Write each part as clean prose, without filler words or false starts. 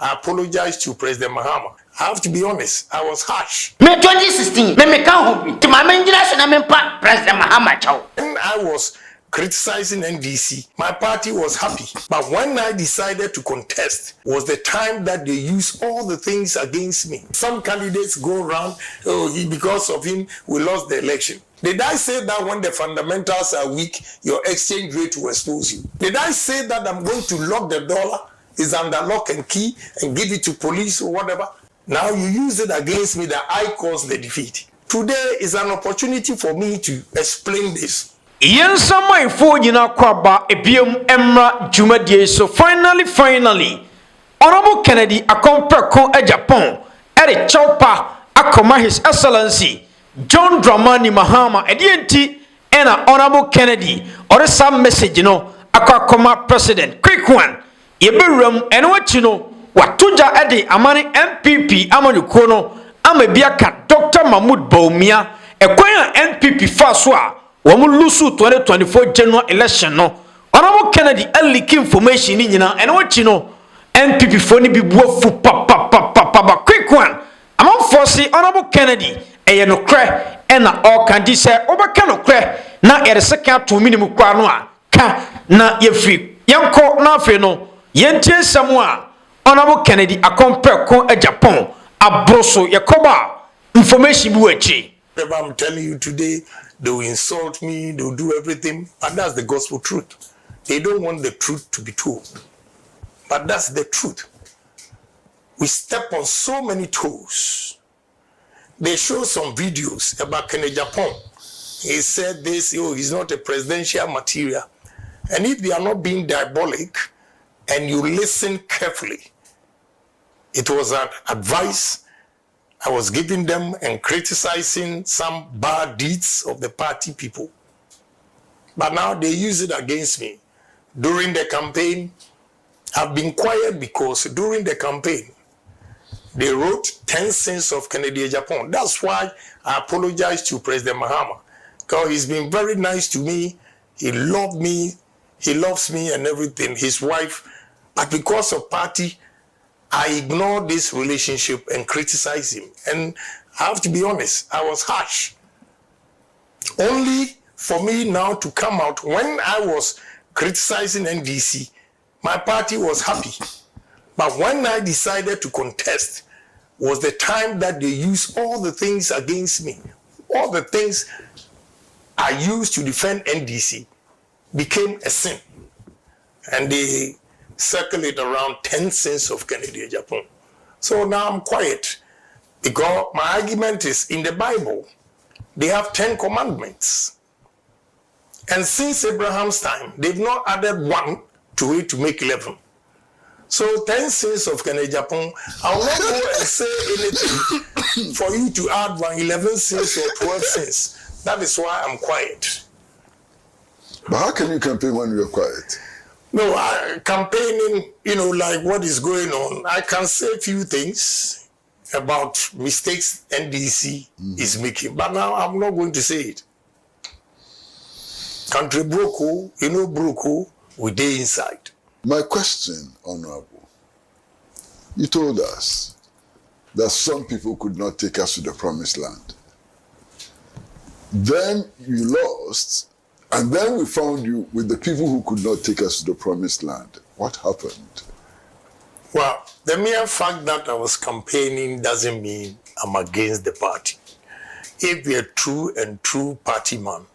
I apologize to President Mahama. I have to be honest, I was harsh. Me 2016, me can't hold me. To my main generation, I'm President Mahama. When I was criticizing NDC, my party was happy. But when I decided to contest, was the time that they used all the things against me. Some candidates go around, because of him, we lost the election. Did I say that when the fundamentals are weak, your exchange rate will expose you? Did I say that I'm going to lock the dollar, is under lock and key, and give it to police or whatever? Now you use it against me that I caused the defeat. Today is an opportunity for me to explain this. Yensamai fo nyina kwaba ebiem emra jumadie so finally Honorable Kennedy Agyapong ere chaupa akoma His Excellency John Mahama edienti ena Honorable Kennedy ore some message no akoma president quick one yeberum eno achi no watuja ede amane NPP amanuko no amabiaka Dr. Mahmoud Bawumia ekwan NPP fa so a Wamu 2024 general election no. Honorable Kennedy leak information in yina and what you know NPP phone be fu pa quick one. Among forcing Honorable Kennedy no cray and all can say over cano cray na a second to minimum quanoa ka na ye free yanko na feno yentie samwa Honorable Kennedy Agyapong Agyapong abroso yakoba information buechi. I'm telling you today, they will insult me, they will do everything, but that's the gospel truth. They don't want the truth to be told, but that's the truth. We step on so many toes. They show some videos about Kennedy Agyapong. He said this, he's not a presidential material. And if they are not being diabolic, and you listen carefully, it was an advice I was giving them and criticizing some bad deeds of the party people. But now they use it against me. During the campaign, I've been quiet because during the campaign, they wrote 10 sins of Kennedy Agyapong. That's why I apologize to President Mahama, because he's been very nice to me. He loved me. He loves me and everything, his wife. But because of party, I ignored this relationship and criticized him. And I have to be honest, I was harsh. Only for me now to come out, when I was criticizing NDC, my party was happy. But when I decided to contest, was the time that they used all the things against me. All the things I used to defend NDC became a sin. And they circulate around 10 sins of Kennedy Agyapong. So now I'm quiet because my argument is in the Bible, they have 10 commandments. And since Abraham's time, they've not added one to it to make 11. So 10 sins of Kennedy Agyapong, I'll not go and say anything for you to add 11 sins or 12 sins. That is why I'm quiet. But how can you campaign when you're quiet? No, campaigning, like what is going on, I can say a few things about mistakes NDC is making, but now I'm not going to say it. Country broke, broke, we day inside. My question, Honorable, you told us that some people could not take us to the promised land. Then you lost. And then we found you with the people who could not take us to the promised land. What happened? Well, the mere fact that I was campaigning doesn't mean I'm against the party. If you're a true party man,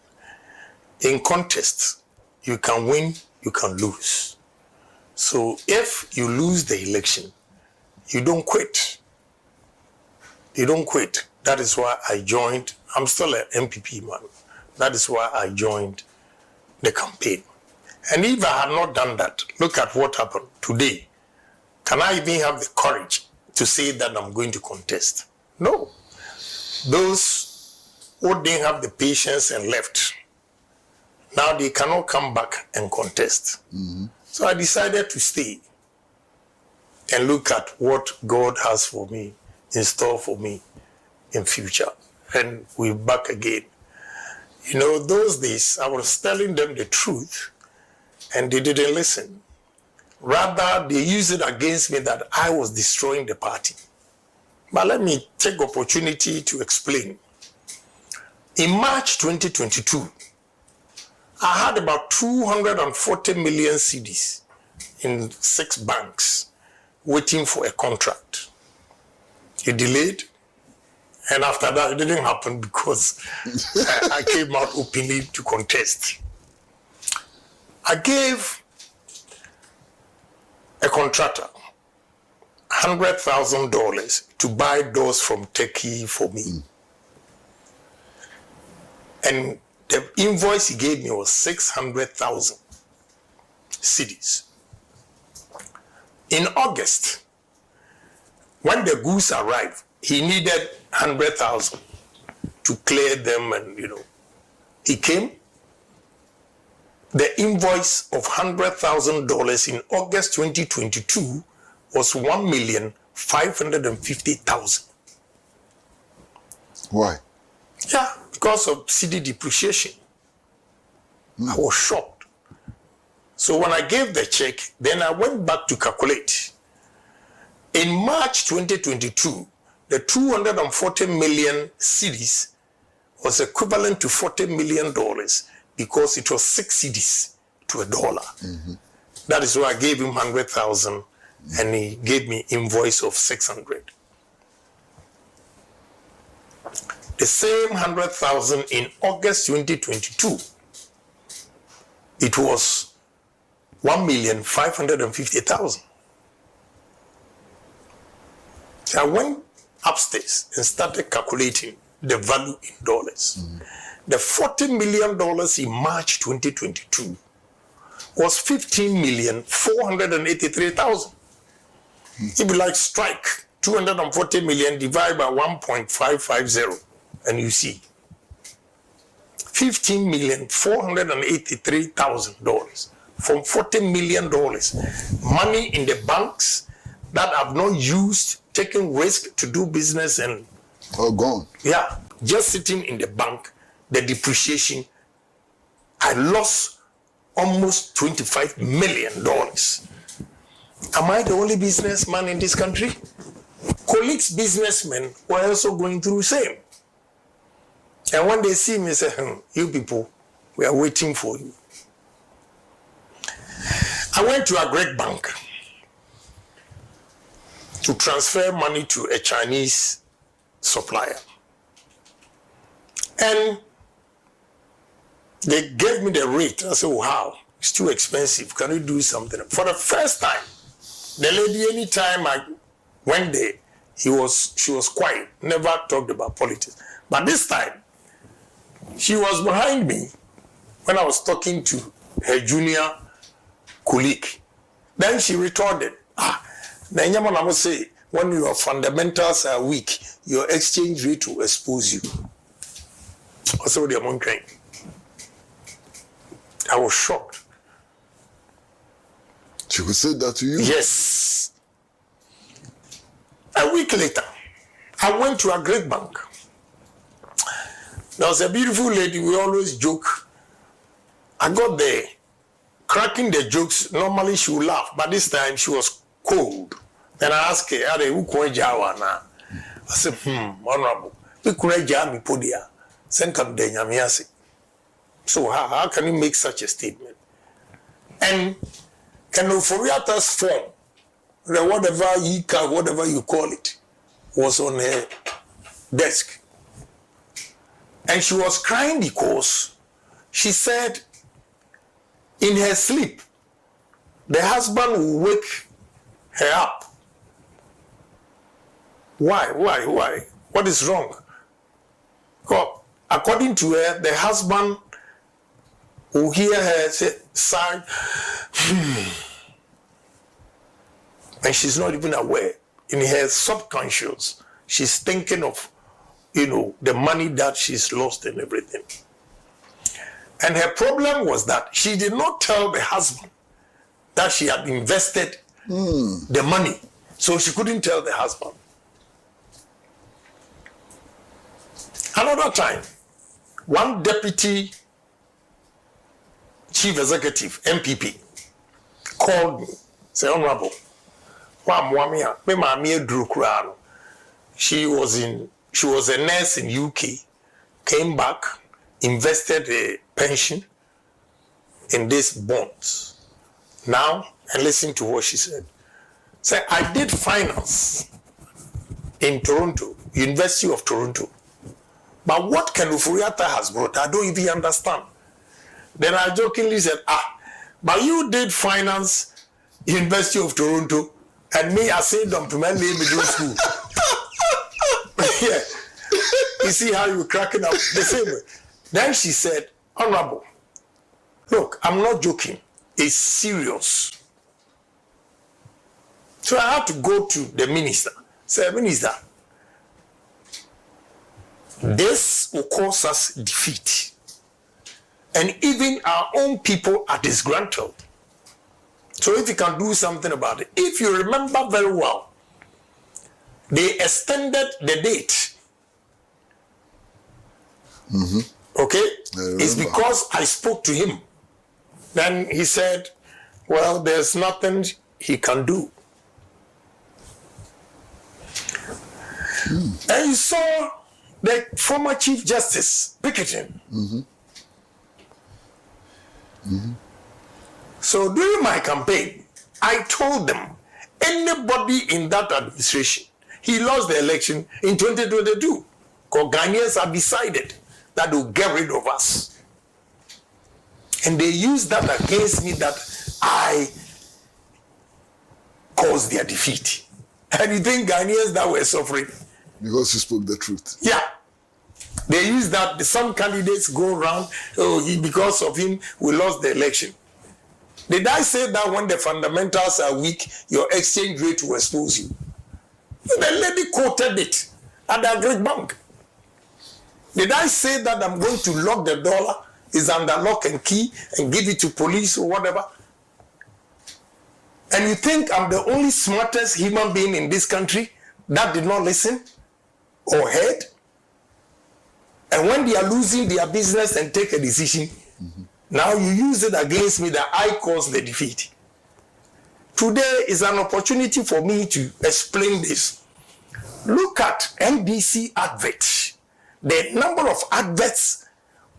in contest, you can win, you can lose. So if you lose the election, you don't quit. You don't quit. That is why I joined. I'm still an MPP man. That is why I joined the campaign. And if I had not done that, look at what happened today. Can I even have the courage to say that I'm going to contest? No. Those who didn't have the patience and left, now they cannot come back and contest. So I decided to stay and look at what God has for me, in store for me in future. And we're back again. Those days I was telling them the truth and they didn't listen. Rather, they use it against me that I was destroying the party. But let me take opportunity to explain. In March 2022, I had about 240 million cedis in 6 banks waiting for a contract. It delayed, and after that, it didn't happen because I came out openly to contest. I gave a contractor $100,000 to buy doors from Turkey for me. And the invoice he gave me was 600,000 cedis. In August, when the goods arrived, he needed 100,000 to clear them, and he came. The invoice of $100,000 in August 2022 was 1,550,000. Why? Yeah, because of cedi depreciation. I was shocked. So when I gave the check, then I went back to calculate. In March 2022, the 240 million cedis was equivalent to $40 million because it was 6 cedis to $1. That is why I gave him 100,000 and he gave me invoice of 600. The same 100,000 in August 2022, it was 1,550,000. So I went upstairs and started calculating the value in dollars. The $40 million in March 2022 was 15,483,000. If you like, strike 240 million divided by 1.550, and you see $15,483,000 from $40 million. Money in the banks that I've not used, taking risk to do business, and all gone. Yeah, just sitting in the bank, the depreciation, I lost almost $25 million. Am I the only businessman in this country? Colleagues, businessmen were also going through the same. And when they see me, they say, you people, we are waiting for you. I went to a Greek bank to transfer money to a Chinese supplier. And they gave me the rate. I said, wow, it's too expensive. Can you do something? For the first time, the lady, anytime I went there, she was quiet, never talked about politics. But this time, she was behind me when I was talking to her junior colleague. Then she retorted, then I must say, when your fundamentals are weak, your exchange rate will expose you. Also, the amount crying. I was shocked. She could say that to you? Yes. A week later, I went to a Greek bank. There was a beautiful lady, we always joke. I got there, cracking the jokes. Normally she would laugh, but this time she was cold. Then I asked her, who can Jawa now? I said, honorable, we could Jami Podia, send come de Nyamiasi. So how can you make such a statement? And can Oforiata's form, whatever you call it, was on her desk. And she was crying because she said in her sleep, the husband will wake her up. Why? What is wrong? Well, according to her, the husband will hear her say, sigh, and she's not even aware. In her subconscious, she's thinking of, the money that she's lost and everything. And her problem was that she did not tell the husband that she had invested the money. So she couldn't tell the husband. Another time, one deputy chief executive, MPP, called me Say, Honorable, me mami Drew Kurano. She was a nurse in UK, came back, invested a pension in these bonds. Now, and listen to what she said. Say, I did finance in Toronto, University of Toronto. But what Ken Ofori-Atta has brought, I don't even understand. Then I jokingly said, but you did finance University of Toronto, and me, I said them to my name middle school. Yeah. You see how you cracking up the same way. Then she said, Honorable, look, I'm not joking. It's serious. So I had to go to the minister. Say, Minister, this will cause us defeat. And even our own people are disgruntled. So if you can do something about it. If you remember very well, they extended the date. Okay? It's because I spoke to him. Then he said, well, there's nothing he can do. And you saw the former Chief Justice picketing. So during my campaign, I told them, anybody in that administration, he lost the election in 2022, because Ghanaians have decided that they'll get rid of us. And they used that against me, that I caused their defeat. And you think Ghanaians that were suffering? Because you spoke the truth. Yeah. They use that. Some candidates go around, because of him, we lost the election. Did I say that when the fundamentals are weak, your exchange rate will expose you? The lady quoted it at the Great Bank. Did I say that I'm going to lock the dollar, is under lock and key, and give it to police or whatever? And you think I'm the only smartest human being in this country that did not listen or heard? And when they are losing their business and take a decision, now you use it against me that I caused the defeat. Today is an opportunity for me to explain this. Look at NBC adverts. The number of adverts,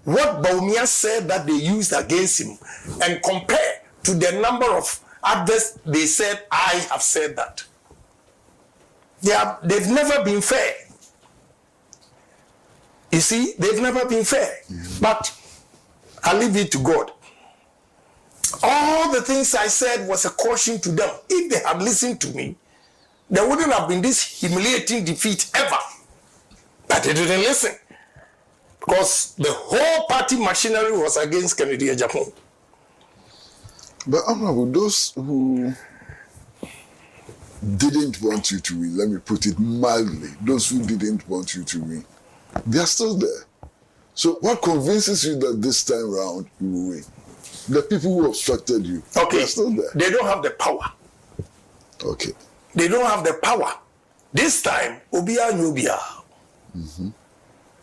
what Bawumia said that they used against him, and compare to the number of adverts they said I have said that. They've never been fair. You see, they've never been fair. But I leave it to God. All the things I said was a caution to them. If they had listened to me, there wouldn't have been this humiliating defeat ever. But they didn't listen. Because the whole party machinery was against Kennedy Agyapong. But Honorable, those who didn't want you to win, let me put it mildly, those who didn't want you to win, they are still there. So what convinces you that this time round you will win? The people who obstructed you, they are still there. They don't have the power. Okay. They don't have the power. This time, Obia Nyobia.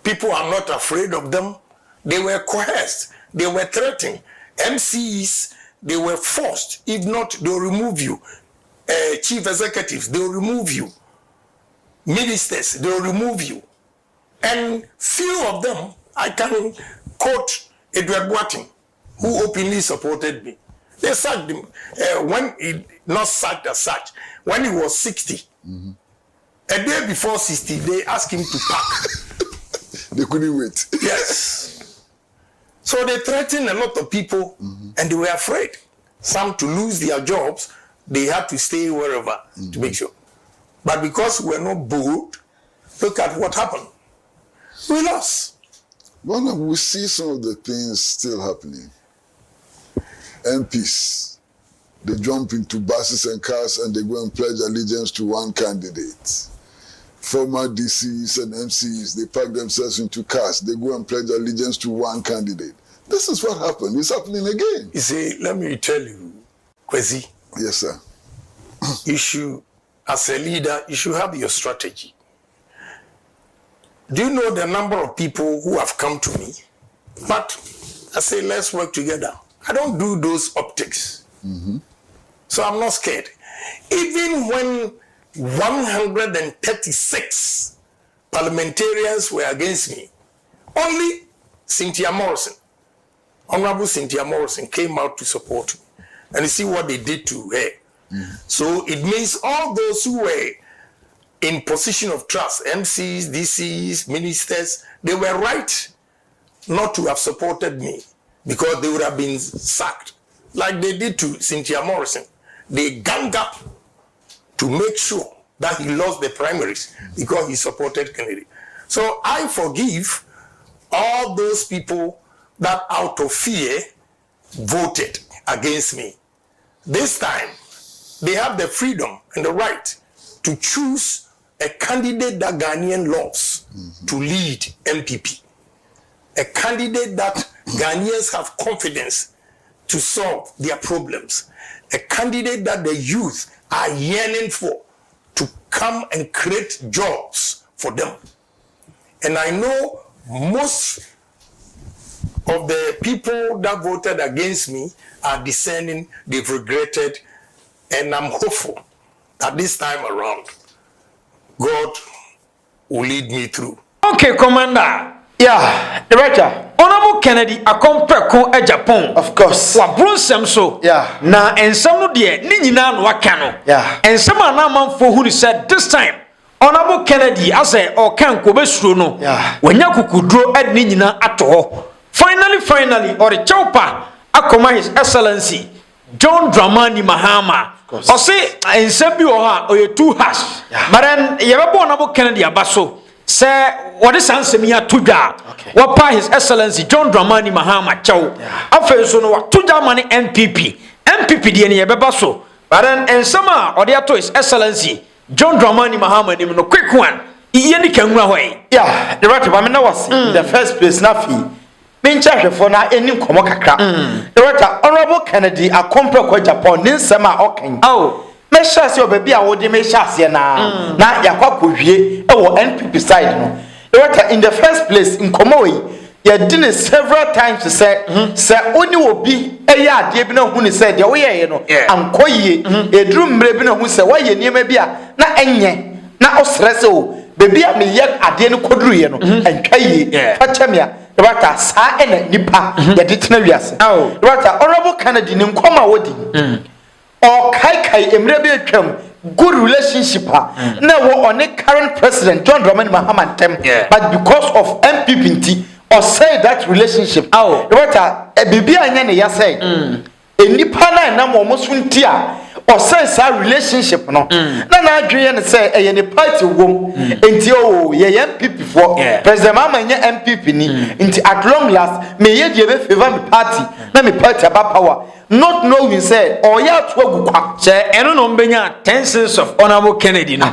People are not afraid of them. They were coerced. They were threatened. MCs, they were forced. If not, they'll remove you. Chief executives, they'll remove you. Ministers, they'll remove you. And few of them, I can quote Edward Boating, who openly supported me. They sacked him. When he, not sacked as such, when he was 60, a day before 60, they asked him to pack. They couldn't wait. Yes. So they threatened a lot of people, and they were afraid. Some to lose their jobs, they had to stay wherever to make sure. But because we're not bold, look at what happened. We lost. Well, we see some of the things still happening. MPs, they jump into buses and cars and they go and pledge allegiance to one candidate. Former DCs and MCs, they pack themselves into cars, they go and pledge allegiance to one candidate. This is what happened. It's happening again. You see, let me tell you, Kwesi. Yes, sir. As a leader, you should have your strategy. Do you know the number of people who have come to me? But I say, let's work together. I don't do those optics. So I'm not scared. Even when 136 parliamentarians were against me, only Cynthia Morrison, Honorable Cynthia Morrison, came out to support me. And you see what they did to her. So it means all those who were in position of trust, MCs, DCs, ministers, they were right not to have supported me because they would have been sacked like they did to Cynthia Morrison. They ganged up to make sure that he lost the primaries because he supported Kennedy. So I forgive all those people that out of fear voted against me. This time, they have the freedom and the right to choose a candidate that Ghanaian loves to lead MPP. A candidate that Ghanaians have confidence to solve their problems. A candidate that the youth are yearning for to come and create jobs for them. And I know most of the people that voted against me are discerning, they've regretted, and I'm hopeful that this time around, God will lead me through. Okay, Commander. Yeah, Director. Honorable Kennedy Agyapong Agyapong. Of course. Wa bronsem so. Yeah. Na ensam no de ni nyina no aka no. Yeah. Ensam ana manfo hu ni said this time Honorable Kennedy ase o kan ko besuro no. Yeah. Wanya kukudro ed ni nyina ato. Finally or the chaupa akoma His Excellency John Mahama. O say ensam bi o ha o ye too harsh. But then yebebo Honorable Kennedy abaso. Say what is answer me to da what His Excellency John Mahama chow afa so no to da mani NPP de ne yebeba so but then and sama or the to His Excellency John Mahama nim no quick one iye ni kanwura hoy yeah the right man na was in the first place na fi me ncha for na enim komo kakra the right Honorable Kennedy Agyapong Agyapong nin sama okan oh me sure say obabi a wodi me sure say na yakwa kohwie e wo NPP side no the in the first place in Komoi you did it several times to say only will be a yard ye bi na hu ni say de wo ye no ankoye edru mre bi na hu say wo ye niam bia na enye na osrese o bebi a me ye ade no koduru ye no antwa ye fa chamia the sa ena nipa ye de tena wiase the Honorable Kennedy ni nkoma wodi or kai emre bi atwam good relationship na wo on the current president John Mahama tem but because of MPP or say that relationship what bibi anya ne ya say enipa na mo mosunti a or say sa relationship no na adweye ne say eye ne party wom enti o ye MPP for president Mahama nya MPP ni enti at long last me ye die be favor me party na me party about power not knowing say or ya to agukwa say eno no mbenya 10 cents of Honorable Kennedy no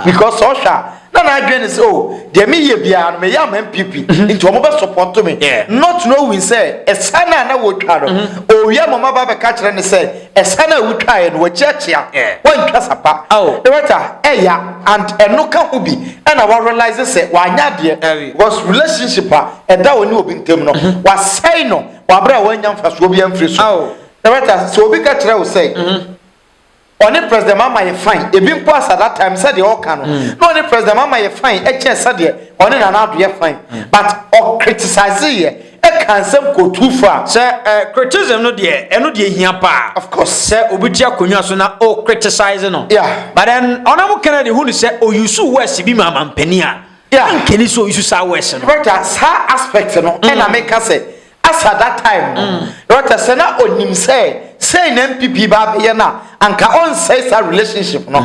because osha na adwene say oh de me ye bia no me ya MPP into omo be support me not knowing say esana na wo twa no o ya mama ba be ka kire ne say esana wo twa ye no wo chiachia won twa sapa the matter eya and eno ka ho bi na wa realize say wa nya de was relationship e da woni obi ntem no wa say no wa bra wa nya mfa so obi amfiri so the matter so obi ka kire wo say only President Mahama ye fine e bi mpo at that time said the all can no only President Mahama ye fine e che said the only na na do ye fine but or criticize ye e can sem go too far say criticism no de eno de hia pa of course say obi ti akonwa so na o criticize no yeah but then Honorable Kennedy who say o yusu west bi ma mampani a yeah nkeni so yusu sa west no right sa aspect no e na make say as at that time right say na onim say na MPP ba be na anka on say sa relationship no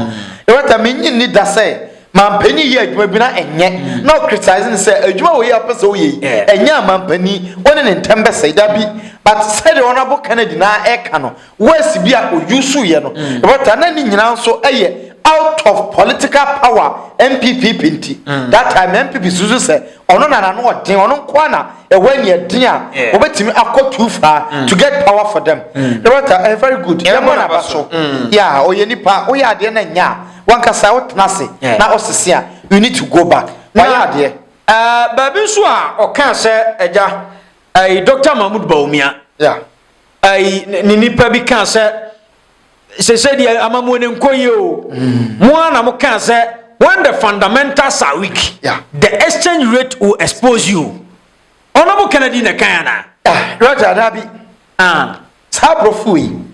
right me nyi da say mampani ye adwuma bi na enye no criticizing say adwuma wo ye apese wo ye enye mampani woni ne ntembe say da bi but say the Honorable Kennedy na eka no wesi bi a oyusu ye no right na ni nyina so eye out of political power MPP pinti that time MPP suzu say ono na no odin ono kwa na e wani edin a obetimi akọ too far to get power for them right very good yeah oye nipa oye ade na nya wankasa wotnase na osese a you need to go back why ade baby so a oka say eja Dr. Mahmoud Bawumia yeah ni nipa bi kan say se di amamu ne nkoyi o mo na mo kan say when the fundamentals are weak the exchange rate will expose you Honorable Kennedy na kan na Roger Dabi sa profui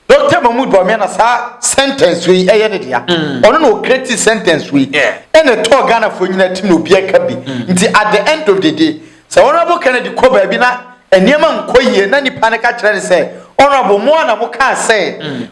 Dr. Mahmoud Bawumia na sa sentence we ne dia ono no create sentence we ene to Ghana for nyina tim no bia ka bi nti at the end of the day so Honorable Kennedy ko ba bi na eniema nkoyie na nipa ne ka kire ne say Honorable mo na mo kan say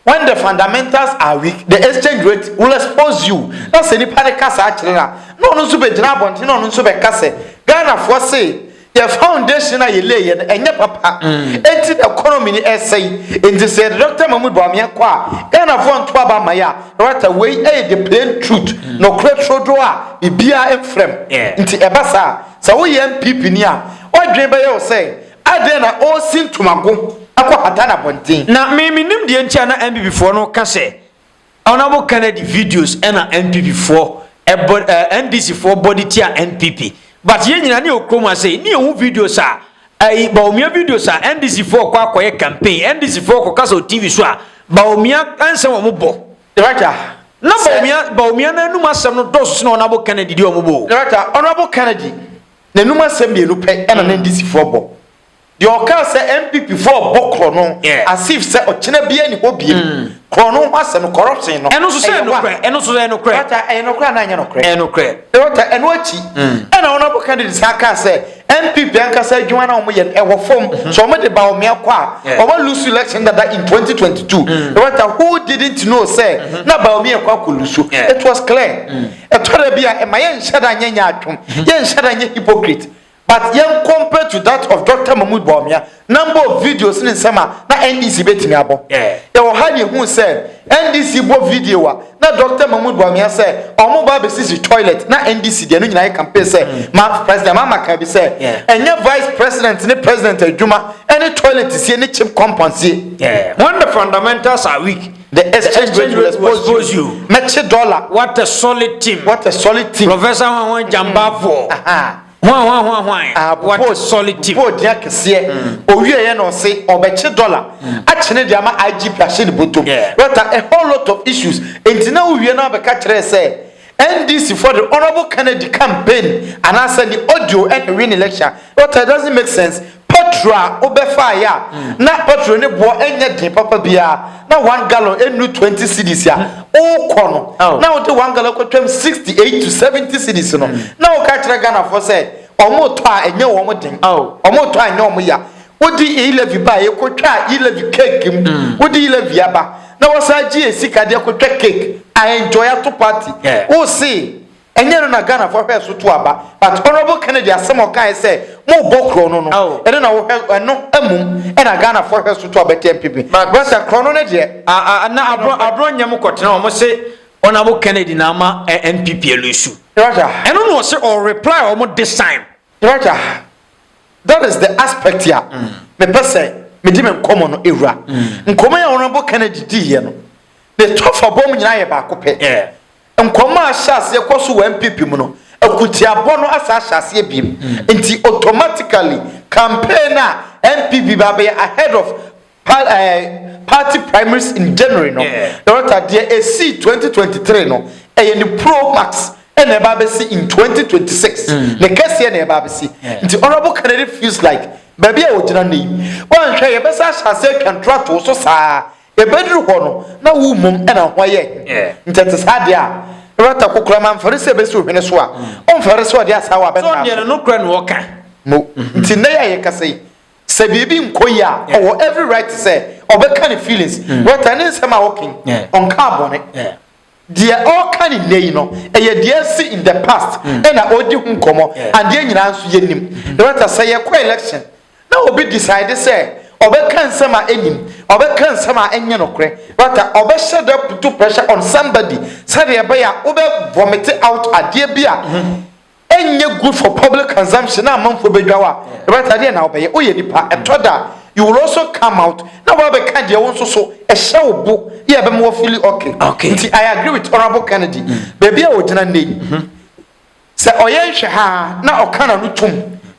when the fundamentals are weak the exchange rate will expose you that's any panic kasa akire na no so be gina bonti no so be kase Ghana for say the foundation na yele ye enye papa enti the economy ni essay enti say Dr. Mahmoud Bawumia kwa Ghana for nto aba maya right away the plain truth no credit do a bibia emfrem enti ebasa sa wo ye MPP ni a odwen be ye say ade na o sintomago akwa hatana bontin na me nim de ntia na MPP for no ka say Honorable Kennedy videos na MPP for NDC for body tia NPP but ye nyina ne okroma say ni ehu videos a Bawumia videos a NDC for kwa akoye campaign NDC for ko kasa TV so a Bawumia anse wo mo director na Bawumia na numa asem no doso na Honorable Kennedy di o mo bo director Honorable Kennedy na numa asem bi enu pe na NDC for bo the occur say MPP for bokro no as if say ochina bia ni hobie krono asem corruption no eno so say no kre eno so say no kre ata eno kra na nya no kre eno kre ata eno achi ena Honorable Kennedy saka say MPP anka say adwuma na omo ye ewo form so omo de Bawumia kwa omo lose election that in 2022 ata who didn't know say na Bawumia kwa lose it was clear etore bia e maye nshada nya atwom ye nshada nya hypocrite but yen compared to that of Dr. Mahmoud Bawumia number of videos in sema na NDC betimi abo e wo ha ye hu say NDC bo video wa na Dr. Mahmoud Bawumia say omo ba be sisi toilet na NDC de no nyina campaign say ma president Mahama ka bi say enye vice president ne president adwuma any toilet see any chip compound see when the fundamentals are weak the exchange rate will expose you match dollar what a solid team Professor Hon Jamba for what a solid team for dia kese owie ye no say obeche dollar achene dia ma IGP ahye ne botom but a whole lot of issues entina owie na obeka kire say NDC for the Honorable Kennedy campaign and answer the audio and win election but it doesn't make sense petrol obefa ya na petrol ne bo enye den papa bia na 1 gallon enu 20 cedis ya o kono na o de 1 gallon ko 68 to 70 cedis no na o ka kire Ghana for say omo to a enye wo mo den omo to a enye omo ya odi elevi ba ye ko twa elevi cake mu odi elevi aba na wasa gi esika de ko twa cake I enjoy to party o see enye no na Ghana for hwe so to aba but Honorable Kennedy asemo kan say mo bokro no no ene na wo no amum e na Ghana for hwe so to aba MPP but krono ne de na Abronye mo kotena o mo say Honorable Kennedy na ma NPP elusu Roger eno no say or reply o mo this time Roger that is the aspect here me person me di me nkomo no ewura nkomo ya Honorable Kennedy di ye no the top for bom nyina ye ba ko pe nkomo a hyase ekoso wa MPP mu no akuti abono asa hyase biem nti automatically campaign a MPP ba be ahead of party primaries in January no the there AC 2023 no e ni pro max and eba be see in 2026 the case here na eba be see nti Honorable Kennedy feels like baby a ogina nei wan hwe ye be sa hyase contract so saa e bedru ho no na wu mum e na hwaye ntete sade a rata kokura man fere se be se ohwene so a on fere so de asa wa be so ne no kra no ka mo nti na ye kasai se bibi nkoyi a or every right to say obeka ne feelings what an nsema working on carbon dia all kind of nay no e dia see in the past and na odi hu nkomo and dia nyina nso ye nim what say ye ko election na obi decide say obeka nsema enim obeka nsema enye no kre but obe shed up to pressure on somebody say dey be ya obe vomit out adie bia enye good for public consumption na manfo bedwawa but adie na obe ye oye nipa etoda you will also come out now we be kan dia won so e hye obo ye be mo feel okay I agree with Honorable Kennedy baby a ogina nei se oye hwe ha na okana no tum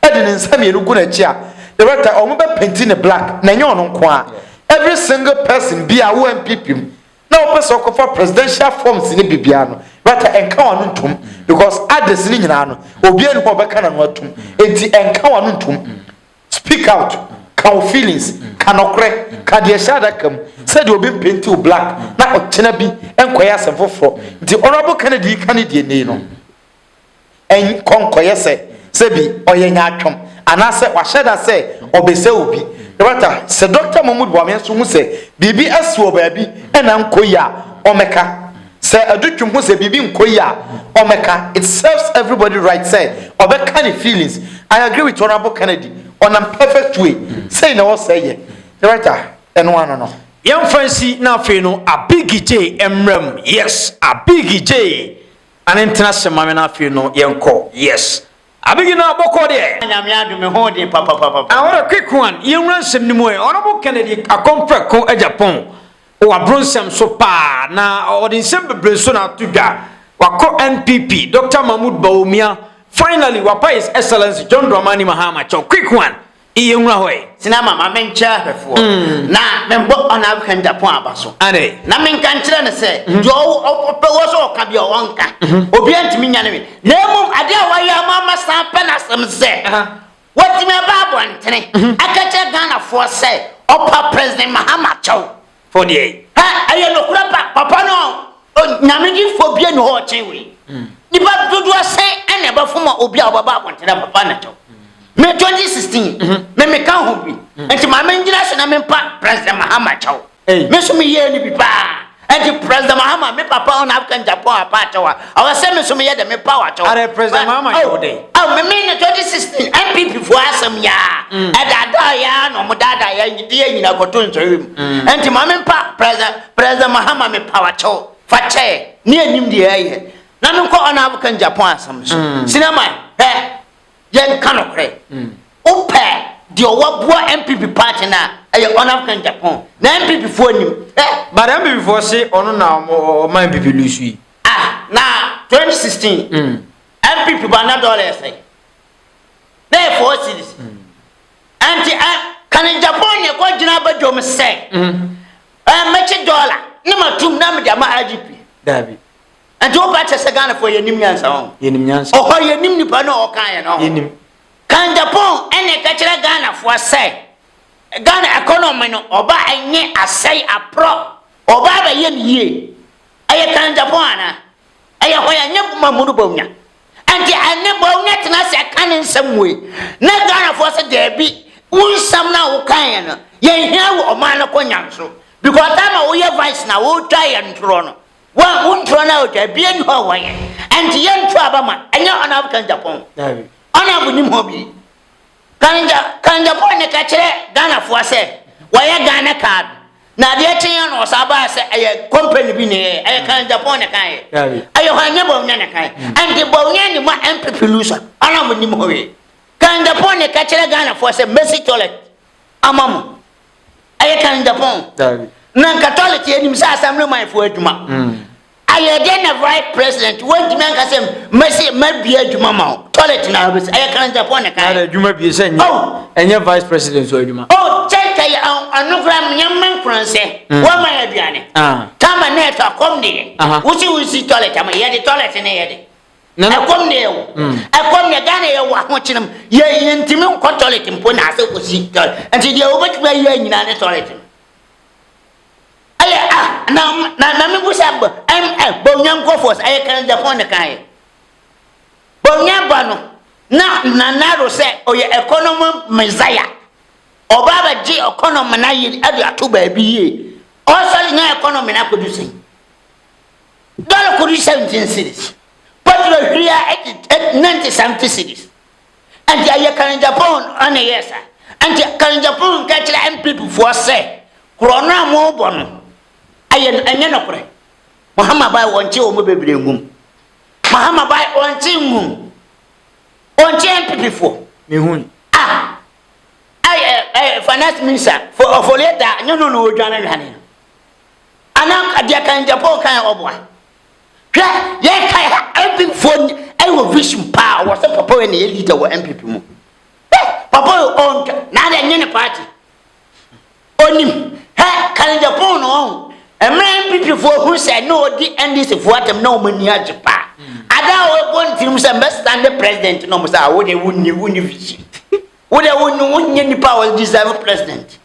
e de nsam ye no gu na chi a the right omo be painting the black na nye ono nko a every single person be a MPP. Now, person for presidential forms in the Bibiano, but I encounter them because others in Nano, Obian Bobacana Notum, encounter speak out, can feelings, cannot crack, can the Shadakam, said you'll be painted black, now Chenabi, and Koyas and for the Honorable Kennedy Canadian, and Concoyase, Sebi, or Yanachum, and I said, what should I say, or be so be. Rata, Sir Dr. Mahmoud Wamian Sumuse, BBS baby, and Ankoya, Omeka. Sir Aduchum who say Bibi Nkoya, Omeka. It serves everybody right, say, or that kind of feelings. I agree with Honorable Kennedy on a perfect way. Say no, say ye. Rata, and one or no. Young Fancy now fino a big J Emrem, yes, a big J. An international mamma fino, young call, yes. I begin now, Boko there. I want a quick one. You run some new way. Honorable Kennedy, a contract con Agyapong, or a bronze so pa now, or the December Bresona to da. Wako NPP, Dr. Mahmoud Bawumia, finally, Wapa His Excellency John Mahama. Quick one. Sinama mamencha before. Na membo on African Japan abaso. Ade. Na menkanchira ne se jo opewoso ka bi wonka. Obi antimi nyane me. Nemu ade awaya mama sampa na sam se. What me babo antene. Akache Ghana for say opa President Mahama chow. For the ha aye no kura papa no nyamedi fo bia no ho chenwe. Nipa dudu ase ene ba fuma obi a baba antene papa na chow. Me 2016 me kan ho bi enti ma me ngina so na me pa President Mahama chaw me so me ye ni bi pa enti President Mahama me papa on African Japan apa chaw awa se me so me ye de me pa wa chaw are President Mahama chaw dey me 2016 MPP for asem ya dada ya no mo dada ya nyidi nyina koto ntorim enti ma me pa President Mahama me pa wa chaw fa che ni anim de ye na me ko on African Japan asem so sinema yen kanokre ope di owabua MPP party na on African Japan na MPP fo nim but MPP fo say ono na o man MPP lusu na 2016 MPP ba na dollar say na for cities anti kan Japan ne ko gina ba dom say mechi dollar ni matum na me dia ma IGP dabi anti o ba chese Ghana for yenim nyansa ho yenim nyansa o yenim nipa na o kan ye no yenim kan Japan ene ka kire Ghana for say Ghana economy no oba enye asai apro oba ba ye niye aye kan Japan na aye hoya nye Mahmoud Bawumia anti ane Bawumia tena se kan nsam we na Ghana for say there be unsam na wo kan ye no ye hia wo o man no konyanso because time wo ye vice na wo try and tro no one untro na o try be any ho wa ye anti ye ntro abama enye on African Japan dabi ana bunim hobi kan Japan ne ka kire Ghana fo se waya Ghana card na de chen no saba se aye company bi ne aye kan Japan ne kan aye hanye Bawumia ne kan and the Bawumia ni ma MPP lusa ana bunim hobi kan Japan ne ka kire Ghana fo se Mercy toilet amamu aye kan Japan dabi na ka toilet ye nim sa assembly man fo aduma aye de na right president want me an kasem Mercy mabia aduma ma toilet na be aye kan Japan ne kan aduma bi se enye vice president so aduma check anogram nyamman France wa ma ya biane tama net akom de wusi toilet ama ye de toilet ne ye de akom ne wo akom ne Ghana ye wa ho chinam ye ntimi ko toilet mpo na ase ko si toilet anti de obetuma ye nyina ne toilet aye na me busa Bawumia nko force aye kan Japan ne kan ye Bawumia ba no na ro se oye economy messiah obaba ji economy na yi adu atuba bi ye also na economy na produce dollar produce 17 cities but here at 90 cities and aye kan Japan on yes and kan Japan ka kira MPP for say corona mo bono aye enye no kore Mahama bai wonche o mo bebre ngum Mahama bai wonche ngum onche MPP for me hun finance minister for later no odwane hane anan adia kan Japan kan obwa hwa ye kai MPP for I will vision power was papa when ye leader wa MPP mu papa on na de nyene party onim Can Japan no? A man people who said no, the end is of what I'm no money at Japan. I don't want him to understand the president. No, Mr. Would they wouldn't visit? Would they wouldn't any powers deserve president?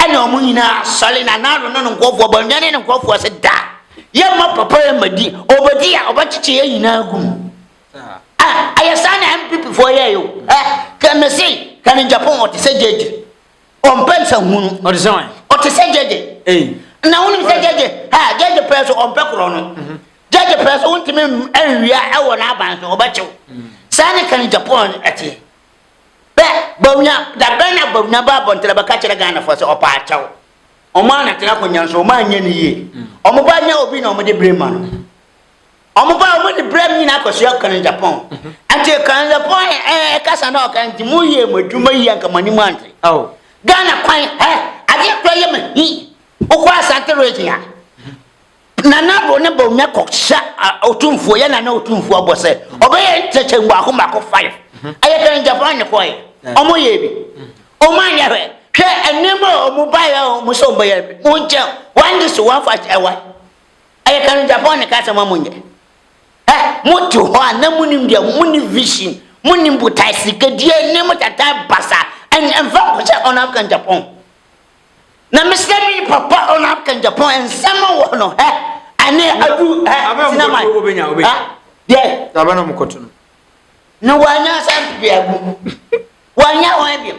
I know Munina, Solina, no, go for Banana and go for a da. Yeah, my papa, my dear, over there, about to cheer in a room. I assign people for you. Can I say, can in Japan or to say, Judge? On pencil moon or design or to say, Judge? Now, only say, Judge the person on Pecron. Judge the person won't me and we are our Naban or Bacho. Sani can in Japan at it. Bawumia, the banner Bawumia Babon Telebakacha Ghana for so pacho. O man at Laconia, so man ye. O Mobania Obino with the bleme. O mobile with the bleme in Akoshokan in Japan. Until can the point, Casanok and Timuye with Jumay and money monthly. Oh, Ghana quite, I didn't play him. He, Oqua Santa Regina. Nana will never make a shot or tomb for Yana no tomb for was said. Obey such a Wahumako 5. I can Japan quiet. Omoyebi. O man yawe. Ke enemo mobile musombe. Munja. One this one fight ewa. I can Japan kasa mamunye. Mutu ho na munim dia muni vision. Munim butai sike dia nemo tata basa. And fa ko on African Japan. Na Mr. Papa on African Japan and someone no ane adu sinama. Yeah. Tabana mukotuno. No wanya sampi abu. Wanya hoebiem.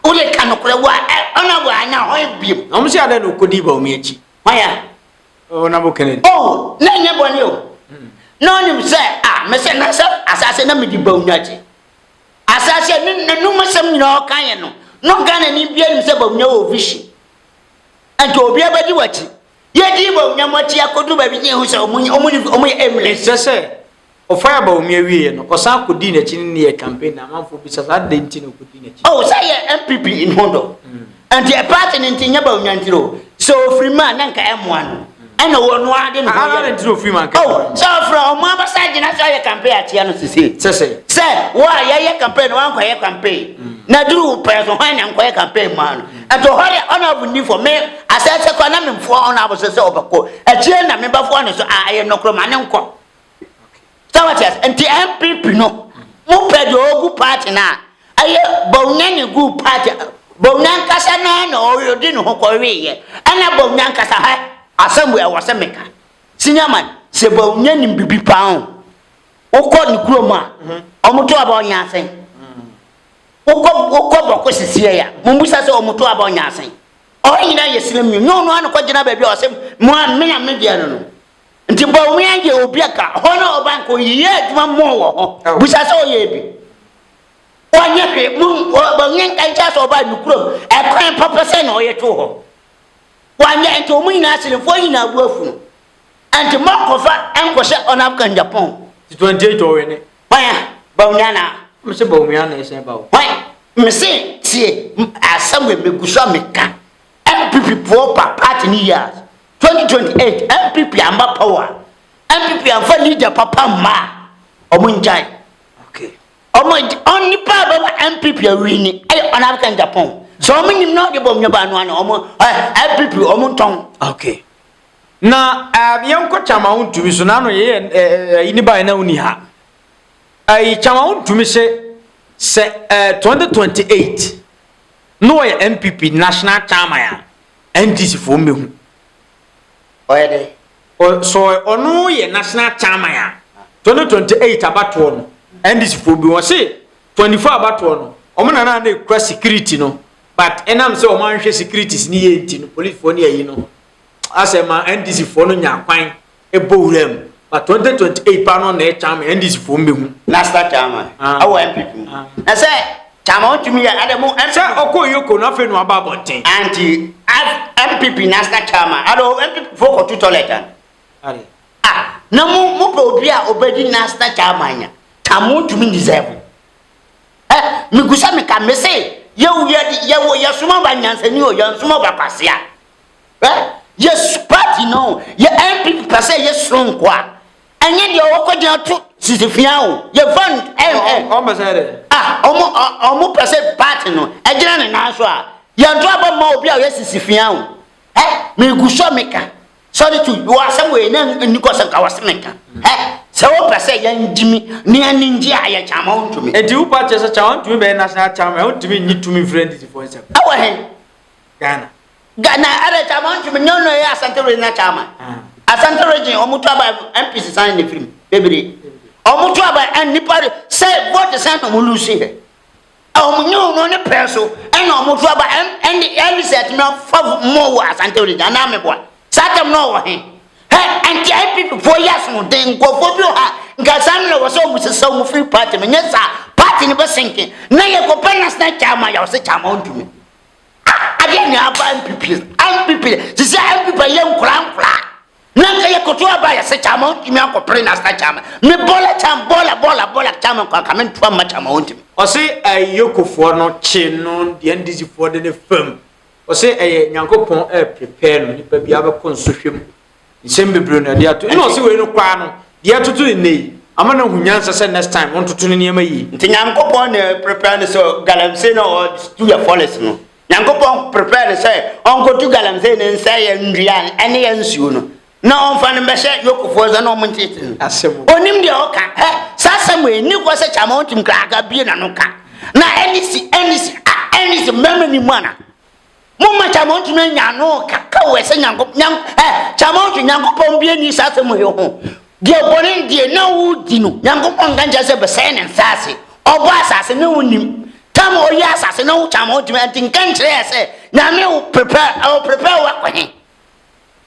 Ule kanokule wa ona wanya hoebiem. Omusi ade no kodi Bawumia chi. Wanya. Na Hon Kennedy. Oh, na nya boni o. No nim say me say na say asase na me di Bawumia chi. Asase no masam nyina kan ye no. No Ghana ni bia nim say Bawumia o vision. Anto obi abadi wachi. Ye di Bawumia machi akodu ba bi nye hu say omu emle Say o fire Bawumia wie no osan kodi na chi ne campaign na manfo bi sa denti no kodi na chi. Oh, say MPP in Hondo. And the party in Tinya Bawumia ntiro. So free man nanka M1. And no one wanted to free man. Oh, so from Mama side na say campaign at Tiano say. Say, why ya campaign one kwa campaign. Na do person when am kwa campaign man. And to hurry honorable need for me as I say kwa na me for honorable say obako. E tie na me ba for no so aye no kro man nko. So what is and the MPP no. Mo pe do ogu party na. Aye Bawumia ni gu party. Bawumia kasa na no o di no ho ko wiye. Ana Bawumia kasa ha assembly awasemeka. Senior man se Bawumia ni bibi paon. Okọ ni kuroma. Omuto aba onya asen. Okọ boko sisiye ya. Mumbusa se omuto aba onya asen. O nyina yesilem no anu ko gina ba bi o se mo me na me dia no. Nti Bawumia ye obi aka hono obanko yiye adwuma mo wo ho. Busa se o ye bi. Wanya hwe mu Bawumia kan cha so ba ni kurom. E kwan papa se na o ye to ho. Wanya ento mu ina asile fo ina abu afu. Anti makofa enkose on African Japan. 28 o we ne. Wanya Bawumia na. Me se Bawumia na ese bawo. Why? Me say tie assemble meguso meka. MPP proper party ni years. 2028 MPP amba power. MPP amba leader papa ma. Omunjai. Okay. Only power MPP wini. On African Japan. So many no the Bawumia ba no ano MPP omunton. Okay. Na yanko chama untumi so na no ye ini ba na uni ha. Chama untumi se 2028 no ye MPP national chama ya NDC fo mehu. Oyede. So ono ye national chama ya 2028 abato no NDC fo bi won se 24 abato no omo na na kura security no but enam se o man hwe securities ni ye nti no police fo ni ayi no asema NDC fo no nya kwan e bowuram but 2028 pa no na e chama NDC fo mehu National chairman. Awo MPP. Na say chairman tumi ya ademu say okoyoko na fe no aba bonten. Anti MPP national chairman. Ado MPP for ko to toilet. Are. Na mu obi a obedi national chairman ya. Chairman tumi deserve. Migusa me ka me say ye suma ba nyansani o ye suma ba pasia. Yes party no. Ye MPP pa say ye strong kwa. Anye dia okoja to sisifia o ye fund o mesere omo percent party no ejira ne na so a ya ndo aba ma obi a yesisifia wo me gusho meka sorry to you asem we na nikosan ka wasemeka se wo pese ya ndimi ni aninji aya chama ontumi enti wo pa chese chama ontumi be national chama ontumi nyitumi friend di for example awa he Ghana ara chama ontumi nyono ya Asante na chama Asante region omutu aba MPC san ne film bebere omutu aba nipa se vote san no mulusi he omunyo no ne preso ena omutu aba and set me fav mo Asante region na me boa satam no wo he anti people 4 years mo den go fo bi ha nka samle wo so mu sesa mu free party me nyesa party ne be sinking na ye ko penas na chama ya se chama ontumi again ya ba MPP se MPP ye nkura nanka ye ko to aba ya se chama ontumi akopre na sta chama me bola chama ko kamen to ma chama ontumi o se ayokofo no che no de ndisi fo de fam o se nyankopon prepare no nipa bia be konsohwem nsembebro na dia to ino se we no kwa no dia tutu nei amana hunyansa se next time on tutu ne niam yi nti nyankopon na prepare no so galamse no to your forest no nyankopon prepare say on go to galamse ne nsa ya ndria ene ya nsuo no na on fa ne be she yokofo za no montitin asem onim de oka sasam we ni ko se chama ontim kraga bie na no ka na enisi memani mana mumma chama ontim nya no ka we se chama ontim nyankopon bie ni sasam he ho de bonin de na wudi no nyankopon ganja se be se ne nsase obo asase ne wonim tam o ya asase na wo chama ontim antin kan kire se nyame wo prepare wa kwa he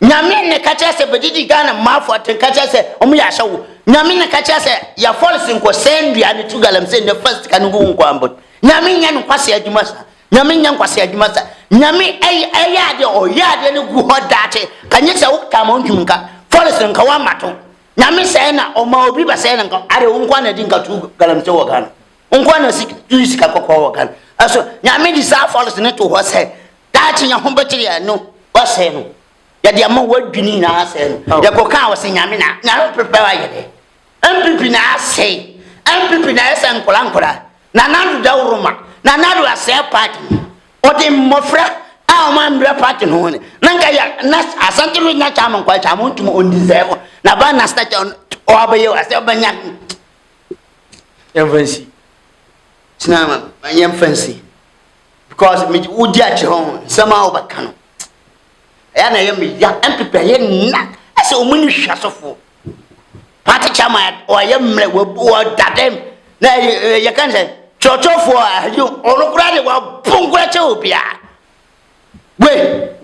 nyame ne kacha se bedidi Ghana mafo atenkacha se omu ya shawo nyame ne kacha se ya false nko sendua ne tu galamse ne first kan go nko ambot nyame nya no kwase adwuma sa nyame nya nkwase adwuma sa nyame ayade o yade ne gu hodate kanye se wo kama ontumka false nka wa mato nyame se na o ma obi ba se na nka are nko na di nka tu galamse wo Ghana nko na sika kokko wo Ghana aso nyame di sa false ne to ho se dachi nya ho betiri ya no o se no ya dia mo wadwini na ase no ya ko ka wose nyame na prepare ya de MPP na ase MPP na ese nkora na nadu da uruma na nadu ase party o de mofra a o man bra party no ne nanga ya na Asante na chama kwa chama untum on deserve na ba na start o abaye ase obanya fancy sinama banya fancy because me udi a che ho sama obaka ya na yemi ya MPP ye na ase omuni hwasofo party chairman o yemre wo dadem na ye kan say chochofo a you onukura de wa pungura che obia we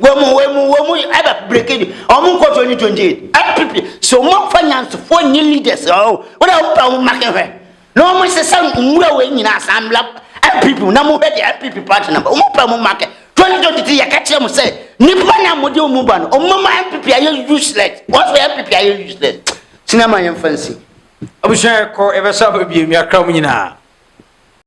mu aba breakedi omu ko 2028 MPP so mo finance for new leaders o da pa mo make hwe no mo se san nwura we nyina assembly MPP na mo be the MPP party number o mo pa mo make 2023 ya kache mo say nipa na mo de o mu ba no o mama MPP are useless what for MPP are useless sinama yem fancy abusha ko ebe sa ba bi mi akra mo nyina